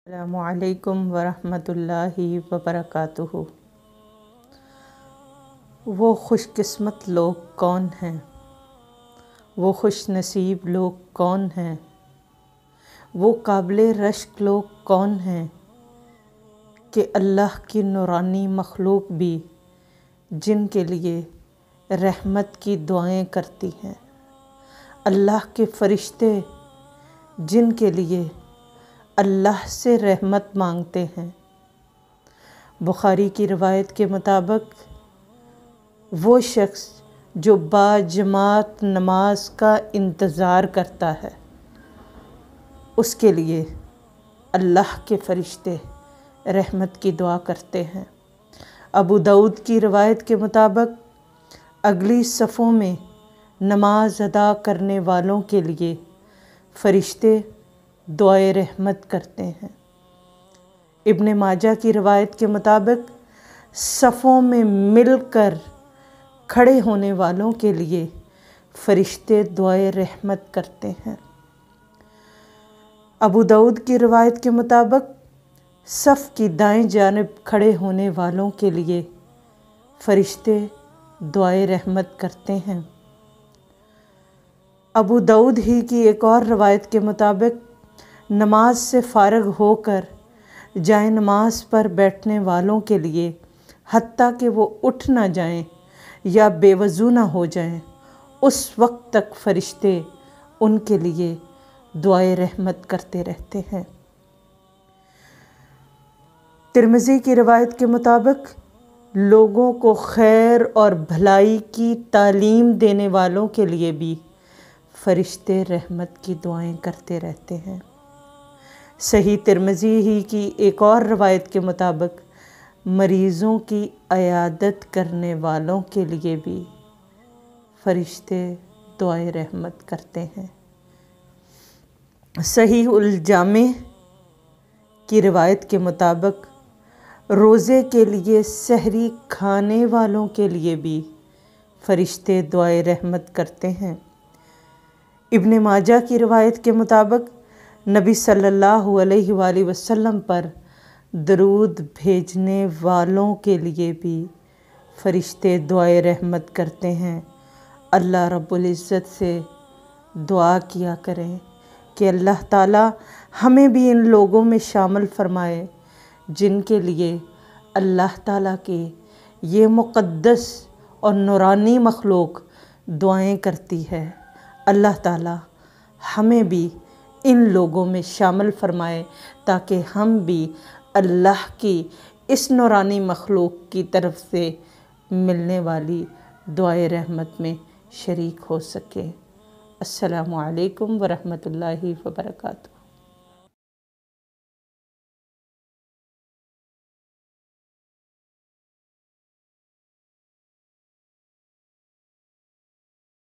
السلام علیکم ورحمۃ اللہ وبرکاتہ۔ وہ خوش قسمت لوگ کون ہیں، وہ خوش نصیب لوگ کون ہیں، وہ قابل رشک لوگ کون ہیں کہ اللہ کی نورانی مخلوق بھی جن کے لیے رحمت کی دعائیں کرتی ہیں، اللہ کے فرشتے جن کے لیے اللہ سے رحمت مانگتے ہیں۔ بخاری کی روایت کے مطابق وہ شخص جو با جماعت نماز کا انتظار کرتا ہے، اس کے لیے اللہ کے فرشتے رحمت کی دعا کرتے ہیں۔ ابو داؤد کی روایت کے مطابق اگلی صفوں میں نماز ادا کرنے والوں کے لیے فرشتے دعائے رحمت کرتے ہیں۔ ابن ماجہ کی روایت کے مطابق صفوں میں مل کر کھڑے ہونے والوں کے لیے فرشتے دعائے رحمت کرتے ہیں۔ ابو داؤد کی روایت کے مطابق صف کی دائیں جانب کھڑے ہونے والوں کے لیے فرشتے دعائے رحمت کرتے ہیں۔ ابو داؤد ہی کی ایک اور روایت کے مطابق نماز سے فارغ ہو کر جائے نماز پر بیٹھنے والوں کے لیے حتیٰ کہ وہ اٹھ نہ جائیں یا بے وضو نہ ہو جائیں، اس وقت تک فرشتے ان کے لیے دعائے رحمت کرتے رہتے ہیں۔ ترمذی کی روایت کے مطابق لوگوں کو خیر اور بھلائی کی تعلیم دینے والوں کے لیے بھی فرشتے رحمت کی دعائیں کرتے رہتے ہیں۔ صحیح ترمذی ہی کی ایک اور روایت کے مطابق مریضوں کی عیادت کرنے والوں کے لیے بھی فرشتے دعائے رحمت کرتے ہیں۔ صحیح الجامع کی روایت کے مطابق روزے کے لیے سحری کھانے والوں کے لیے بھی فرشتے دعائے رحمت کرتے ہیں۔ ابن ماجہ کی روایت کے مطابق نبی صلی اللہ علیہ وآلہ وسلم پر درود بھیجنے والوں کے لیے بھی فرشتے دعائے رحمت کرتے ہیں۔ اللہ رب العزت سے دعا کیا کریں کہ اللہ تعالیٰ ہمیں بھی ان لوگوں میں شامل فرمائے جن کے لیے اللہ تعالیٰ کے یہ مقدس اور نورانی مخلوق دعائیں کرتی ہے۔ اللہ تعالیٰ ہمیں بھی ان لوگوں میں شامل فرمائے تاکہ ہم بھی اللہ کی اس نورانی مخلوق کی طرف سے ملنے والی دعائے رحمت میں شریک ہو سکے۔ السلام علیکم ورحمۃ اللہ وبرکاتہ۔